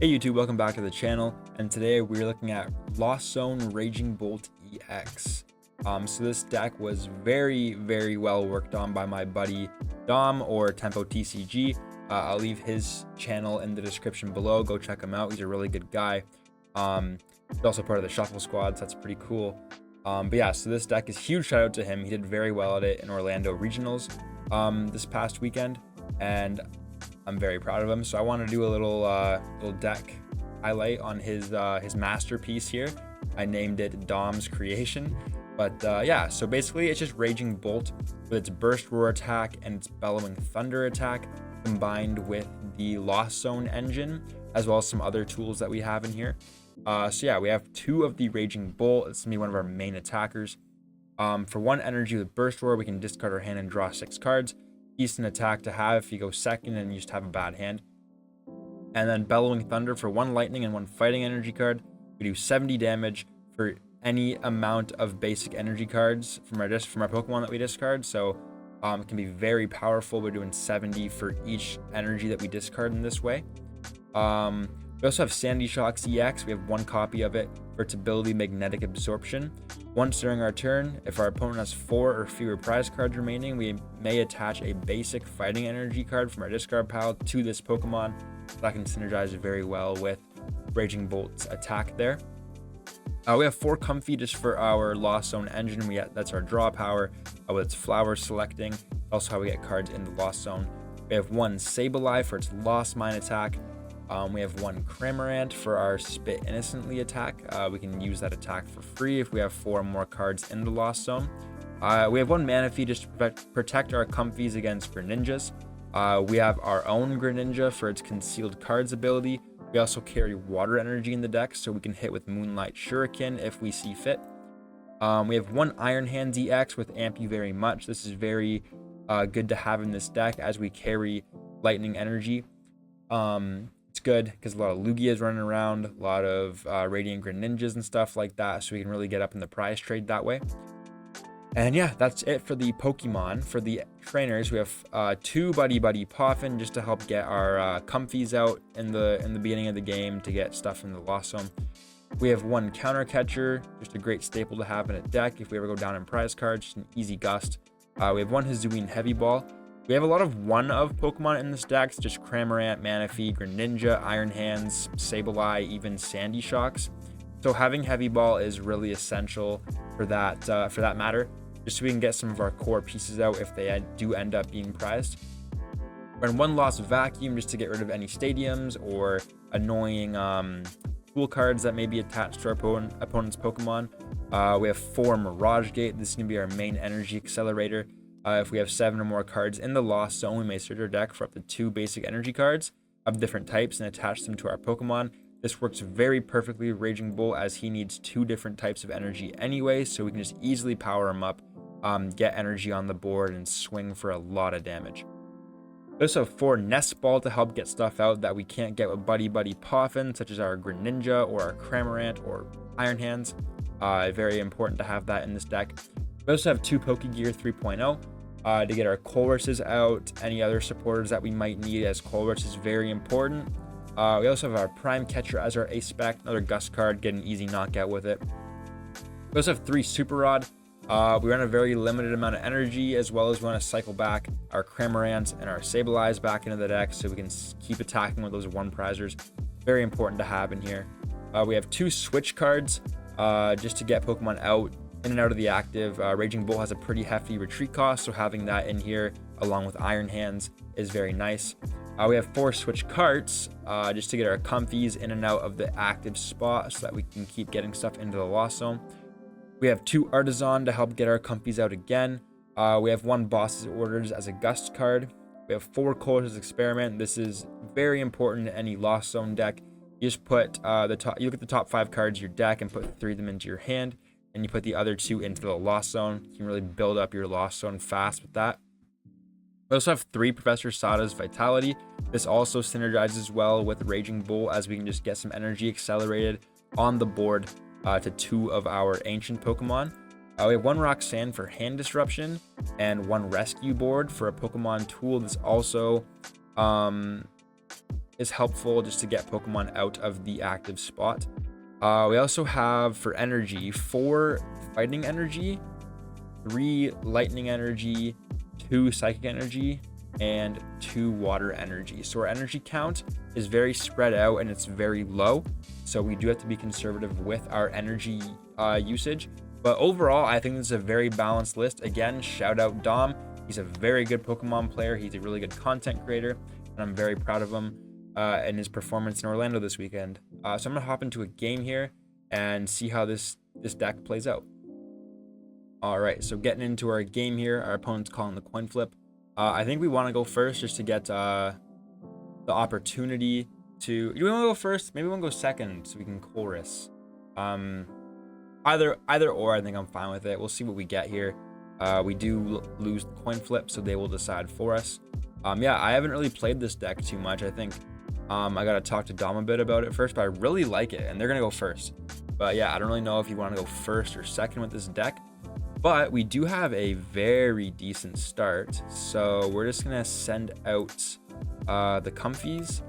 Hey YouTube, welcome back to the channel, and today we're looking at Lost Zone Raging Bolt EX. So this deck was very well worked on by my buddy Dom, or Tempo TCG. I'll leave his channel in the description below. Go check him out. He's a really good guy. He's also part of the Shuffle Squad, so that's pretty cool. But yeah, so this deck is huge. Shout out to him. He did very well at it in Orlando Regionals this past weekend, and I'm very proud of him. So I want to do a little deck highlight on his masterpiece here. I named it Dom's Creation. But yeah, so basically it's just Raging Bolt with its Burst Roar attack and its Bellowing Thunder attack combined with the Lost Zone engine, as well as some other tools that we have in here. So yeah, we have two of the Raging Bolt. It's gonna be one of our main attackers. For one energy with Burst Roar, we can discard our hand and draw 6 cards. Decent attack to have if you go second and you just have a bad hand. And then Bellowing Thunder for 1 lightning and 1 fighting energy card. We do 70 damage for any amount of basic energy cards from our Pokemon that we discard. So it can be very powerful. We're doing 70 for each energy that we discard in this way. We also have Sandy Shock's EX. We have 1 copy of it for its ability Magnetic Absorption. Once during our turn, if our opponent has 4 or fewer prize cards remaining, we may attach a basic fighting energy card from our discard pile to this Pokemon. That can synergize very well with Raging Bolt's attack there. We have 4 Comfey just for our Lost Zone engine. That's our draw power with its flower selecting. Also how we get cards in the Lost Zone. We have 1 Sableye for its Lost Mine attack. We have 1 Cramorant for our Spit Innocently attack. We can use that attack for free if we have 4 more cards in the Lost Zone. We have 1 Manaphy just to protect our Comfeys against Greninjas. We have our own Greninja for its Concealed Cards ability. We also carry Water Energy in the deck, so we can hit with Moonlight Shuriken if we see fit. We have 1 Iron Hands EX with Amp You Very Much. This is very good to have in this deck as we carry Lightning Energy. It's good because a lot of Lugias running around, a lot of Radiant Greninjas and stuff like that, so we can really get up in the prize trade that way. And yeah, that's it for the Pokemon. For the trainers, we have 2 Buddy Poffin just to help get our Comfeys out in the beginning of the game to get stuff in the Lost Zone. We have 1 Counter Catcher, just a great staple to have in a deck if we ever go down in prize cards, just an easy gust. We have 1 Hisuian Heavy Ball. We have a lot of 1-of Pokemon in this deck, just Cramorant, Manaphy, Greninja, Iron Hands, Sableye, even Sandy Shocks. So having Heavy Ball is really essential for that matter, just so we can get some of our core pieces out if they do end up being prized. We're in 1 Lost Vacuum just to get rid of any stadiums or annoying tool cards that may be attached to our opponent's Pokemon. We have 4 Mirage Gate. This is going to be our main energy accelerator. If we have 7 or more cards in the Lost Zone, we may search our deck for up to 2 basic energy cards of different types and attach them to our Pokemon. This works very perfectly with Raging Bull as he needs 2 different types of energy anyway, so we can just easily power him up, get energy on the board, and swing for a lot of damage. We also have 4 Nest Ball to help get stuff out that we can't get with Buddy Poffin, such as our Greninja or our Cramorant or Iron Hands. Very important to have that in this deck. We also have 2 Pokégear 3.0 to get our Colresses out, any other supporters that we might need, as Colress is very important. We also have our Prime Catcher as our ace spec, another gust card, get an easy knockout with it. We also have 3 Super Rod. We run a very limited amount of energy, as well as we want to cycle back our Cramorants and our Sableyes back into the deck so we can keep attacking with those 1 prizers. Very important to have in here. We have 2 Switch cards just to get Pokemon out in and out of the active. Raging Bull has a pretty hefty retreat cost, so having that in here along with Iron Hands is very nice. We have 4 Switch Carts just to get our Comfeys in and out of the active spot so that we can keep getting stuff into the Lost Zone. We have 2 Artazon to help get our Comfeys out again. We have 1 Boss's Orders as a gust card. We have 4 Colress Experiment. This is very important in any Lost Zone deck. You just put you look at the top 5 cards of your deck and put 3 of them into your hand, and you put the other 2 into the Lost Zone. You can really build up your Lost Zone fast with that. We also have 3 Professor Sada's Vitality. This also synergizes well with Raging Bull, as we can just get some energy accelerated on the board to 2 of our ancient Pokemon. We have 1 Roxanne for hand disruption and 1 Rescue Board for a Pokemon tool. This also is helpful just to get Pokemon out of the active spot. We also have for energy 4 fighting energy, 3 lightning energy, 2 psychic energy, and 2 water energy. So our energy count is very spread out and it's very low. So we do have to be conservative with our energy usage. But overall, I think this is a very balanced list. Again, shout out Dom. He's a very good Pokemon player. He's a really good content creator, and I'm very proud of him and his performance in Orlando this weekend. So I'm gonna hop into a game here and see how this deck plays out. All right, so getting into our game here, our opponent's calling the coin flip. I think we want to go first just to get the opportunity to. Do we want to go first? Maybe we want to go second so we can Colress. Either or, I think I'm fine with it. We'll see what we get here. We do lose the coin flip, so they will decide for us. Yeah, I haven't really played this deck too much. I think I gotta talk to Dom a bit about it first, but I really like it, and they're gonna go first. But yeah, I don't really know if you want to go first or second with this deck. But we do have a very decent start, so we're just gonna send out the Comfeys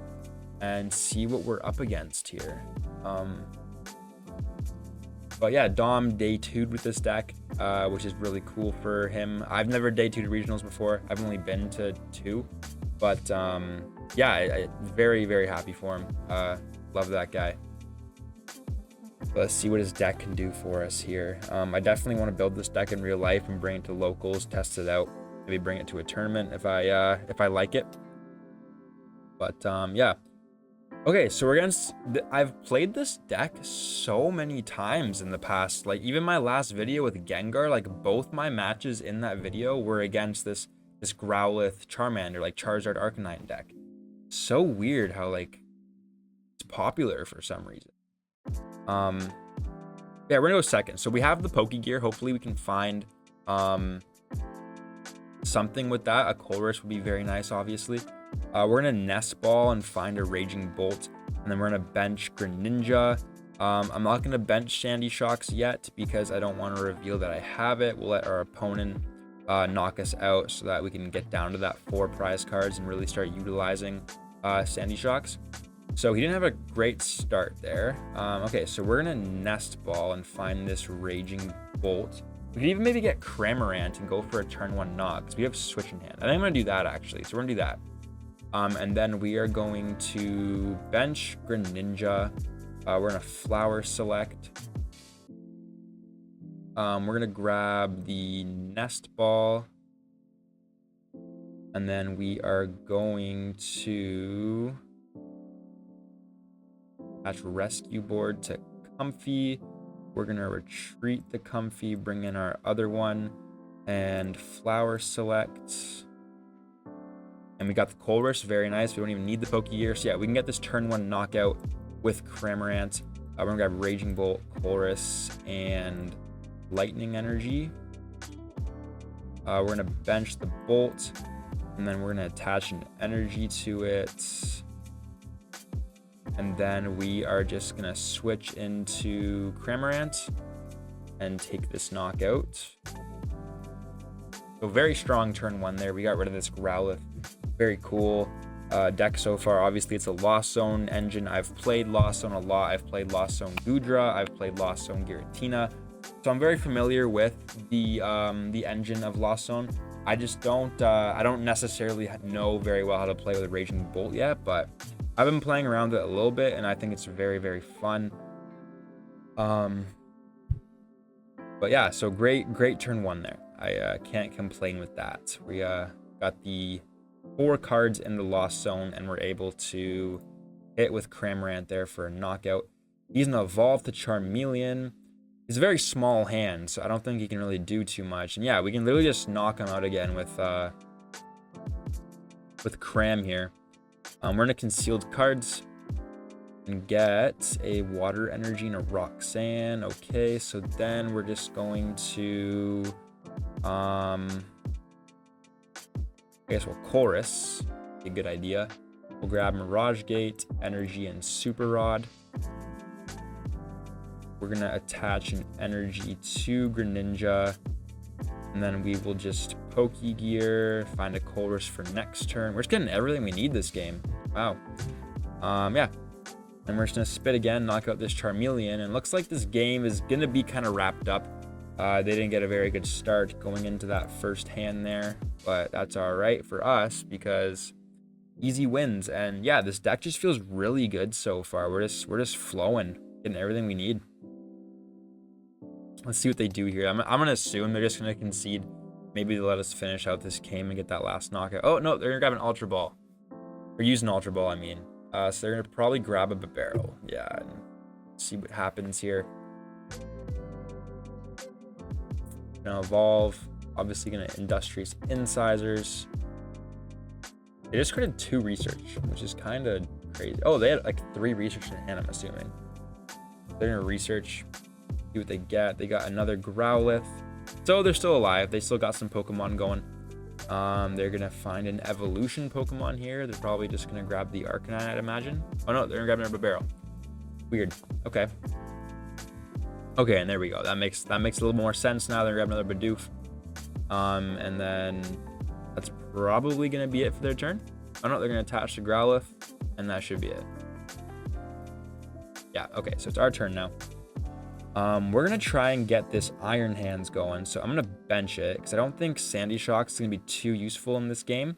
and see what we're up against here. But yeah, Dom day 2'd with this deck, which is really cool for him. I've never day 2'd regionals before. I've only been to 2, but yeah, very, very happy for him. Love that guy. Let's see what his deck can do for us here. I definitely want to build this deck in real life and bring it to locals, test it out, maybe bring it to a tournament if I like it. But yeah. Okay, so we're against. I've played this deck so many times in the past. Like even my last video with Gengar, like both my matches in that video were against this Growlithe Charmander, like Charizard Arcanine deck. So weird how like it's popular for some reason. Yeah, we're gonna go second. So we have the Pokégear. Hopefully we can find something with that. A Colress would be very nice, obviously. We're gonna Nest Ball and find a Raging Bolt, and then we're gonna bench Greninja. I'm not gonna bench Sandy Shocks yet because I don't want to reveal that I have it. We'll let our opponent knock us out so that we can get down to that 4 prize cards and really start utilizing Sandy Shocks. So he didn't have a great start there. Okay, so we're gonna Nest Ball and find this Raging Bolt. We can even maybe get Cramorant and go for a turn 1 knock because we have Switch in hand. I think I'm gonna do that actually. So we're gonna do that. And then we are going to bench Greninja. We're gonna Flower Select. We're gonna grab the Nest Ball. And then we are going to attach Rescue Board to Comfey. We're gonna retreat the Comfey, bring in our other one, and Flower Select. And we got the Colress, very nice. We don't even need the Pokégear. So yeah, we can get this turn 1 knockout with Cramorant. We're gonna grab Raging Bolt, Colress, and Lightning Energy. We're gonna bench the Bolt, and then we're gonna attach an energy to it. And then we are just gonna switch into Cramorant and take this knockout. So very strong turn 1 there. We got rid of this Growlithe. Very cool deck so far. Obviously, it's a Lost Zone engine. I've played Lost Zone a lot. I've played Lost Zone Goodra. I've played Lost Zone Giratina. So I'm very familiar with the engine of Lost Zone. I just don't I don't necessarily know very well how to play with a Raging Bolt yet, but I've been playing around with it a little bit, and I think it's very, very fun. But yeah, so great turn 1 there. I can't complain with that. We got the 4 cards in the Lost Zone, and we're able to hit with Cramorant there for a knockout. He's gonna evolve to Charmeleon. He's a very small hand, so I don't think he can really do too much. And yeah, we can literally just knock him out again with Cram here. We're gonna Concealed Cards and get a Water Energy and a Roxanne. Okay, so then we're just going to I guess we'll Chorus. A good idea. We'll grab Mirage Gate, Energy, and Super Rod. We're gonna attach an energy to Greninja, and then we will just Pokégear, find a Colress for next turn. We're just getting everything we need this game. Wow. Yeah. And we're just gonna spit again, knock out this Charmeleon, and looks like this game is gonna be kind of wrapped up. They didn't get a very good start going into that first hand there, but that's all right for us because easy wins. And yeah, this deck just feels really good so far. We're just flowing, getting everything we need. Let's see what they do here. I'm gonna assume they're just gonna concede. Maybe they'll let us finish out this game and get that last knockout. Oh no, they're gonna grab an Ultra Ball. Or use an Ultra Ball, I mean. So they're gonna probably grab a barrel. Yeah, and see what happens here. Gonna evolve. Obviously gonna Industrious Incisors. They just created 2 research, which is kind of crazy. Oh, they had like 3 research in hand, I'm assuming. They're gonna research, see what they get. They got another Growlithe. So they're still alive. They still got some Pokemon going. They're gonna find an evolution Pokemon here. They're probably just gonna grab the Arcanine, I'd imagine. Oh no, they're gonna grab another barrel. Weird. Okay. Okay, and there we go. That makes a little more sense now. They're gonna grab another Bidoof. And then that's probably gonna be it for their turn. Oh no, they're gonna attach the Growlithe, and that should be it. Yeah. Okay, so it's our turn now. We're gonna try and get this Iron Hands going, so I'm gonna bench it because I don't think Sandy Shock's gonna be too useful in this game.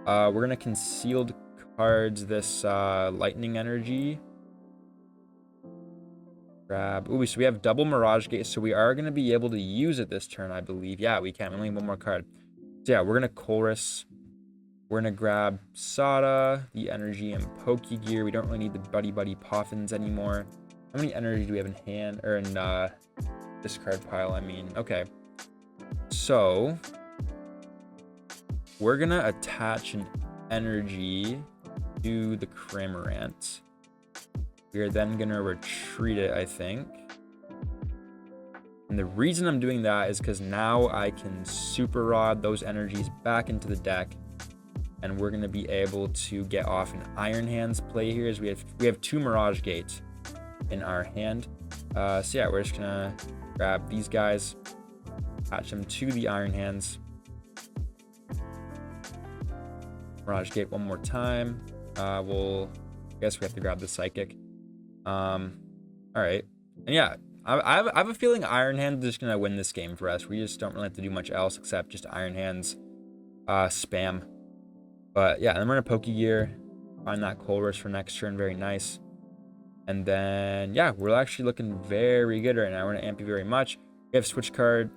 We're gonna concealed cards this Lightning Energy. Grab. Ooh, so we have double Mirage Gate, so we are gonna be able to use it this turn, I believe. Yeah, we can. We only have one more card. So yeah, we're gonna Colress. We're gonna grab Sada, the Energy, and Pokégear. We don't really need the Buddy Poffins anymore. How many energy do we have in hand, or in discard pile, I mean? Okay. So we're gonna attach an energy to the Cramorant. We are then gonna retreat it, I think. And the reason I'm doing that is because now I can Super Rod those energies back into the deck, and we're gonna be able to get off an Iron Hands play here, as we have 2 Mirage Gates in our hand. So yeah, we're just gonna grab these guys, attach them to the Iron Hands. Mirage Gate one more time. I guess we have to grab the Psychic. All right, and yeah, I have a feeling Iron Hands is just gonna win this game for us. We just don't really have to do much else except just Iron Hands spam. But yeah, and we're gonna Pokégear, find that Colress for next turn. Very nice. And then, yeah, we're actually looking very good right now. We're going to amp you very much. We have Switch Card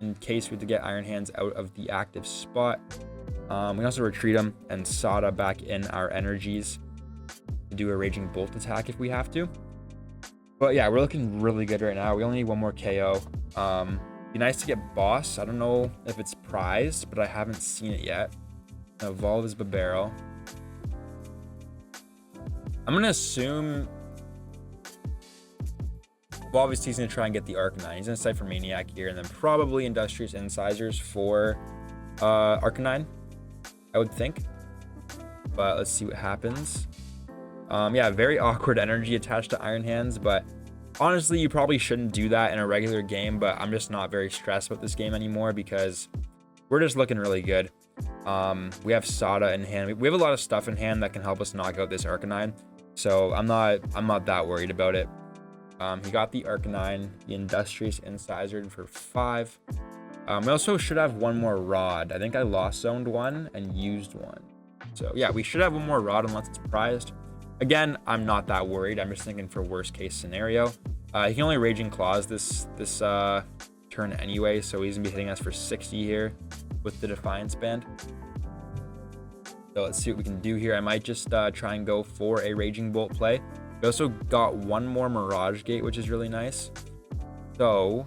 in case we have to get Iron Hands out of the active spot. We can also retreat them and Sada back in our energies to do a Raging Bolt attack if we have to. But yeah, we're looking really good right now. We only need one more KO. Be nice to get Boss. I don't know if it's prized, but I haven't seen it yet. Evolve is Barrel. I'm going to assume... Well, obviously he's going to try and get the Arcanine. He's going to Cypher Maniac here, and then probably Industrious Incisors for Arcanine, I would think. But let's see what happens. Yeah, very awkward energy attached to Iron Hands, but honestly, you probably shouldn't do that in a regular game, but I'm just not very stressed about this game anymore because we're just looking really good. We have Sada in hand. We have a lot of stuff in hand that can help us knock out this Arcanine, so I'm not that worried about it. He got the Arcanine, the Industrious Incisor for 5. We also should have one more Rod. I think I lost zoned one and used one. So yeah, we should have one more Rod unless it's prized. Again, I'm not that worried. I'm just thinking for worst case scenario. He can only Raging Claws this turn anyway, so he's gonna be hitting us for 60 here with the Defiance Band. So let's see what we can do here. I might just try and go for a Raging Bolt play. We also got one more Mirage Gate, which is really nice. So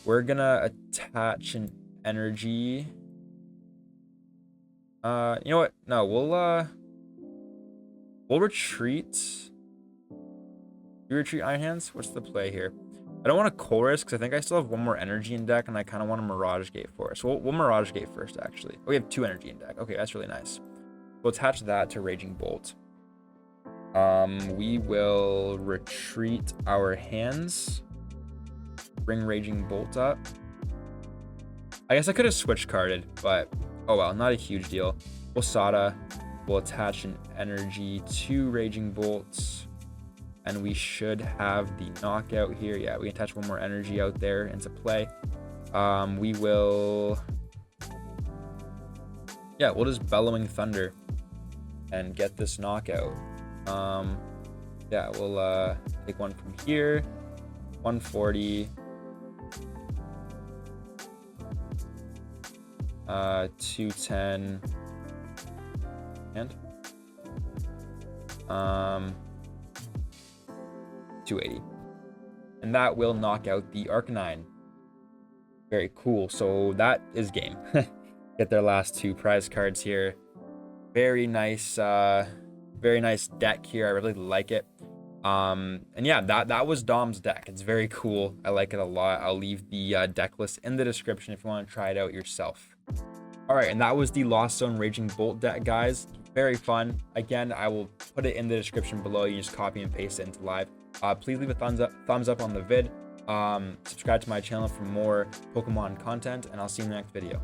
we're gonna attach an energy. You know what? No, we'll retreat. You retreat Iron Hands? What's the play here? I don't want to Colress because I think I still have one more energy in deck, and I kind of want a Mirage Gate for it. So we'll Mirage Gate first, actually. Oh, we have 2 energy in deck. Okay, that's really nice. We'll attach that to Raging Bolt. We will retreat our hands. Bring Raging Bolt up. I guess I could have switch carded, but oh well, not a huge deal. We'll Sada. We'll attach an energy to Raging Bolts, and we should have the knockout here. Yeah, we attach one more energy out there into play. We will, yeah, we'll just Bellowing Thunder and get this knockout. Yeah, we'll take one from here. 140. 210. And 280. And that will knock out the Arcanine. Very cool. So that is game. Get their last 2 prize cards here. Very nice deck here. I really like it. And yeah, that was Dom's deck. It's very cool. I like it a lot. I'll leave the deck list in the description if you want to try it out yourself. All right, and that was the Lost Zone Raging Bolt deck, guys. Very fun. Again, I will put it in the description below. You just copy and paste it into live. Please leave a thumbs up on the vid. Subscribe to my channel for more Pokemon content, and I'll see you in the next video.